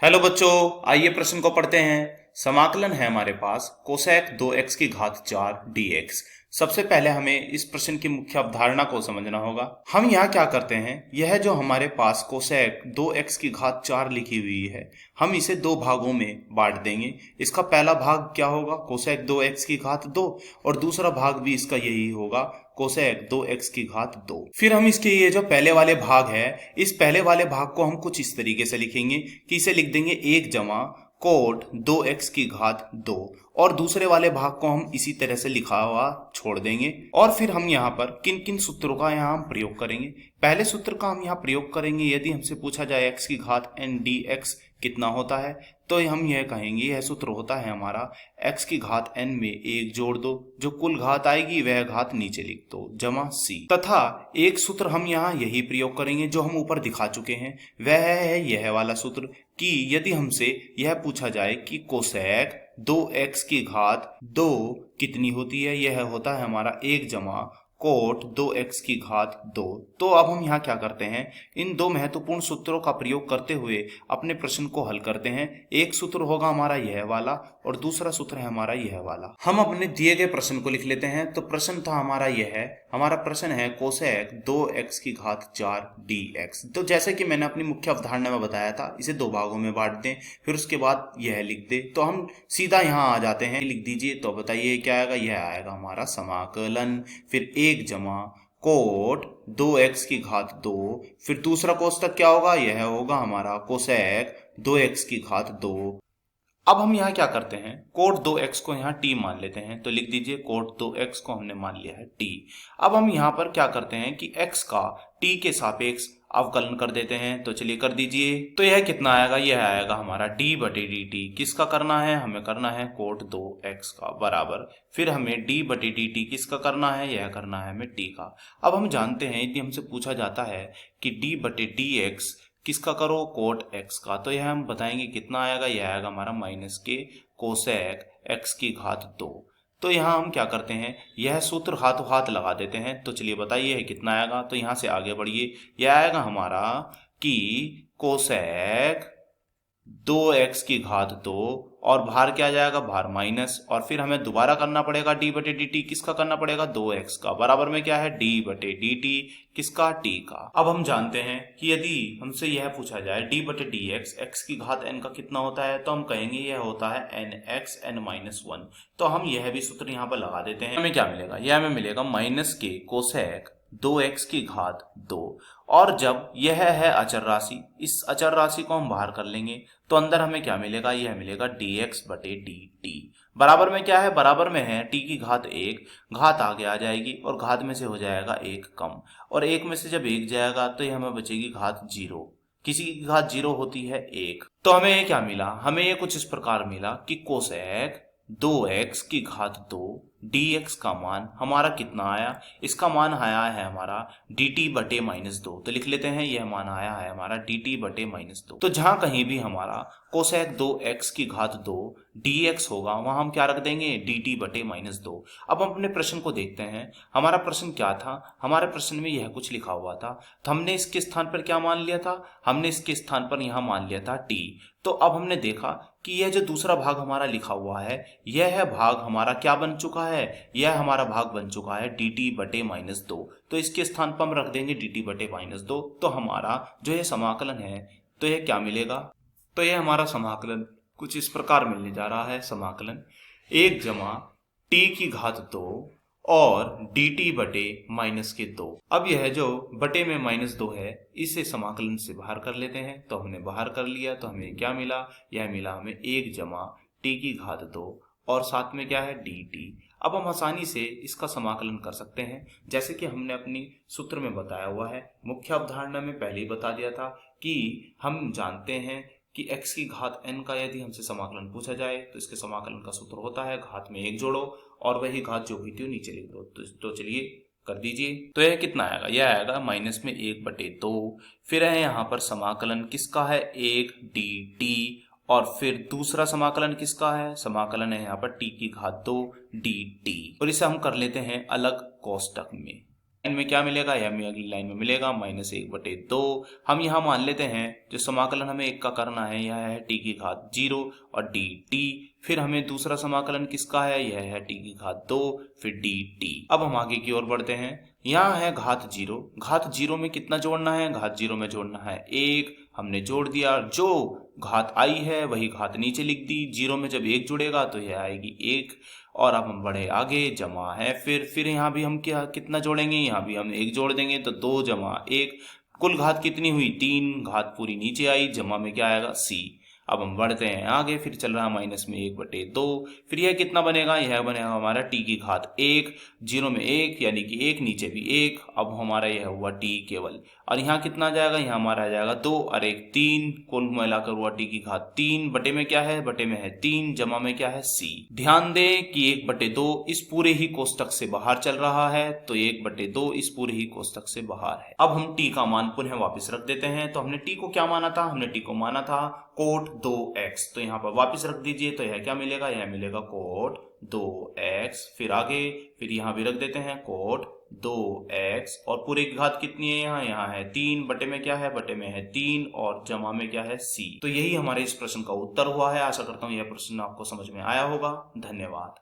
Hello बच्चों, आइए प्रश्न को पढ़ते हैं। समाकलन है हमारे पास कोसेक 2x की घात 4 dx। सबसे पहले हमें इस प्रश्न की मुख्य अवधारणा को समझना होगा। हम यहाँ क्या करते हैं, यह जो हमारे पास कोसेक 2x की घात 4 लिखी हुई है, हम इसे दो भागों में बांट देंगे। इसका पहला भाग क्या होगा, कोसेक 2x की घात 2, और दूसरा भाग भी इसका यही होगा, कोसेक 2x की घात 2। फिर हम इसके ये जो पहले वाले भाग है, इस पहले वाले भाग को हम कुछ इस तरीके से लिखेंगे कि इसे लिख देंगे 1 जमा कोट 2x की घात 2, और दूसरे वाले भाग को हम इसी तरह से लिखा हुआ छोड़ देंगे। और फिर हम यहाँ पर किन किन सूत्रों का यहाँ हम प्रयोग करेंगे। पहले सूत्र का हम यहाँ प्रयोग करेंगे, यदि हमसे पूछा जाए x की घात n dx कितना होता है, तो हम यह कहेंगे यह सूत्र होता है हमारा x की घात n में 1 जोड़ दो, जो कुल घात आएगी वह घात नीचे लिख दो, जमा c। तथा एक सूत्र हम यहाँ यही प्रयोग करेंगे जो हम ऊपर दिखा चुके हैं, वह है यह वाला सूत्र कि यदि हमसे यह पूछा जाए कि कोसेक 2x की घात 2 कितनी होती है, यह होता है हमारा 1 जमा कोट 2x की घात 2। तो अब हम यहाँ क्या करते हैं, इन दो महत्वपूर्ण सूत्रों का प्रयोग करते हुए अपने प्रश्न को हल करते हैं। एक सूत्र होगा हमारा यह वाला और दूसरा सूत्र है हमारा यह वाला। हम अपने दिए गए प्रश्न को लिख लेते हैं। तो प्रश्न था हमारा यह है, हमारा प्रश्न है कोसेक 2x की घात 4 dx। तो जैसे कि मैंने अपनी मुख्य अवधारणा में बताया था, इसे दो भागों में बांट दें, फिर उसके बाद यह लिख दे। तो हम सीधा यहाँ आ जाते हैं, लिख दीजिए। तो बताइए क्या आएगा, यह आएगा हमारा समाकलन, फिर 1 जमा कोट 2x की घात 2, फिर दूसरा कोष्टक क्या होगा, यह होगा हमारा कोसेक 2x की घात 2। अब हम यहाँ क्या करते हैं, कोट 2x को यहाँ t मान लेते हैं। तो लिख दीजिए कोट 2x को हमने मान लिया है t। अब हम यहाँ पर क्या करते हैं कि x का t के सापेक्ष अवकलन कर देते हैं। तो चलिए कर दीजिए। तो यह कितना आएगा, यह आएगा हमारा d बटे dt। किसका करना है, हमें करना है कोट 2x का, बराबर फिर हमें d बटे dt किसका करना है, यह करना है हमें t का। अब हम जानते हैं यदि हमसे पूछा जाता है कि d बटे dx किसका करो, कोट x का, तो यह हम बताएंगे कितना आएगा, यह आएगा हमारा माइनस के कोसेक x की घात 2। तो यहाँ हम क्या करते हैं, यह सूत्र हाथों हाथ लगा देते हैं। तो चलिए बताइए कितना आएगा। तो यहाँ से आगे बढ़िए, यह आएगा हमारा कि कोसेक 2x की घात 2, और बाहर क्या आ जाएगा, बाहर माइनस, और फिर हमें दोबारा करना पड़ेगा d बटे dt। किसका करना पड़ेगा, 2x का, बराबर में क्या है d बटे dt किसका, t का। अब हम जानते हैं कि यदि हमसे यह पूछा जाए d बटे dx x की घात n का कितना होता है, तो हम कहेंगे यह होता है nx n माइनस 1। तो हम यह भी सूत्र यहाँ पर लगा देते हैं। हमें क्या मिलेगा, यह हमें मिलेगा माइनस के कोसेक 2x की घात 2, और जब यह है अचर राशि, इस अचर राशि को हम बाहर कर लेंगे तो अंदर हमें क्या मिलेगा, यह मिलेगा dx बटे dt। बराबर में क्या है, बराबर में है t की घात 1, घात आगे आ जाएगी और घात में से हो जाएगा 1 कम, और 1 में से जब 1 जाएगा तो यह हमें बचेगी घात 0। किसी की घात 0 होती है 1। तो हमें ये क्या मिला, हमें ये कुछ इस प्रकार मिला कि कोसेक 2x की घात 2 dx का मान हमारा कितना आया, इसका मान आया है हमारा dt बटे माइनस 2। तो लिख लेते हैं, यह मान आया है हमारा dt बटे माइनस 2। तो जहां कहीं भी हमारा कोसेक 2x की घात 2 dx होगा, वहां हम क्या रख देंगे, dt बटे माइनस 2। अब हम अपने प्रश्न को देखते हैं, हमारा प्रश्न क्या था, हमारे प्रश्न में यह कुछ लिखा हुआ था। तो हमने इसके स्थान पर क्या मान लिया था, हमने इसके स्थान पर यहाँ मान लिया था t। तो अब हमने देखा कि यह जो दूसरा भाग हमारा लिखा हुआ है, यह भाग हमारा क्या बन चुका है, यह हमारा भाग बन चुका है dt बटे माइनस 2। तो इसके स्थान पर हम रख देंगे dt बटे माइनस 2। तो हमारा जो यह समाकलन है, तो यह क्या मिलेगा, तो यह हमारा समाकलन कुछ इस प्रकार मिलने जा रहा है। समाकलन 1 जमा t की घात 2 और dt बटे माइनस के 2। अब यह जो बटे में माइनस 2 है, इसे समाकलन से बाहर कर लेते हैं। तो हमने बाहर कर लिया, तो हमें क्या मिला, यह मिला हमें 1 जमा t की घात 2 और साथ में क्या है dt। अब हम आसानी से इसका समाकलन कर सकते हैं, जैसे कि हमने अपनी सूत्र में बताया हुआ है। मुख्य अवधारणा में पहले ही बता दिया था कि हम जानते हैं कि x की घात n का यदि हमसे समाकलन पूछा जाए, तो इसके समाकलन का सूत्र होता है घात में 1 जोड़ो और वही घात जो हुई थी वो नीचे लिख दो। तो चलिए कर दीजिए। तो यह कितना आएगा, यह आएगा माइनस में 1 बटे 2। फिर है यहाँ पर समाकलन किसका है, 1 dt, और फिर दूसरा समाकलन किसका है, समाकलन है यहाँ पर t की घात 2 dt, और इसे हम कर लेते हैं अलग कोष्टक में। लाइन में क्या मिलेगा, यह हमें अगली लाइन में मिलेगा -1/2। हम यहाँ मान लेते हैं जो समाकलन हमें एक का करना है यह है t की घात 0 और dt। फिर हमें दूसरा समाकलन किसका है, यह है t की घात 2 फिर dt। अब हम आगे की ओर बढ़ते हैं। यहाँ है घात 0। घात 0 में कितना जोड़ना है, घात 0 में जोड़ना है 1। हमने जोड़ दिया, जो घात आई है वही घात नीचे लिख दी। 0 में जब 1 जुड़ेगा तो यह आएगी 1। और अब हम बढ़े आगे, जमा है फिर यहाँ भी हम क्या कितना जोड़ेंगे, यहाँ भी हम 1 जोड़ देंगे तो 2 जमा 1। कुल घात कितनी हुई, 3। घात पूरी नीचे आई, जमा में क्या आएगा c। अब हम बढ़ते हैं आगे, फिर चल रहा -1/2। फिर यह कितना बनेगा, यह बनेगा हमारा t की घात 1। 0 में 1 यानी कि 1, नीचे भी 1। अब हमारा यह हुआ t केवल। और यहाँ कितना आ जाएगा, यहाँ हमारा आ जाएगा 2 और 1 3। कुल मिलाकर हुआ t की घात 3। बटे में क्या है, बटे में है 3, जमा में क्या है c। ध्यान दें कि 1/2 इस पूरे ही कोष्टक से बाहर चल रहा है, तो 1/2 इस पूरे ही कोष्टक से बाहर है। अब हम t का मान पुनः वापस रख देते हैं। तो हमने t को क्या माना था, हमने t को माना था कोट 2x। तो यहाँ पर वापस रख दीजिए, तो यह क्या मिलेगा, यह मिलेगा कोट 2x। फिर आगे, फिर यहाँ भी रख देते हैं कोट 2x। और पूरे की घात कितनी है, यहाँ है 3। बटे में क्या है, बटे में है 3 और जमा में क्या है c। तो यही हमारे इस प्रश्न का उत्तर हुआ है। आशा करता हूँ यह प्रश्न आपको समझ में आया होगा। धन्यवाद।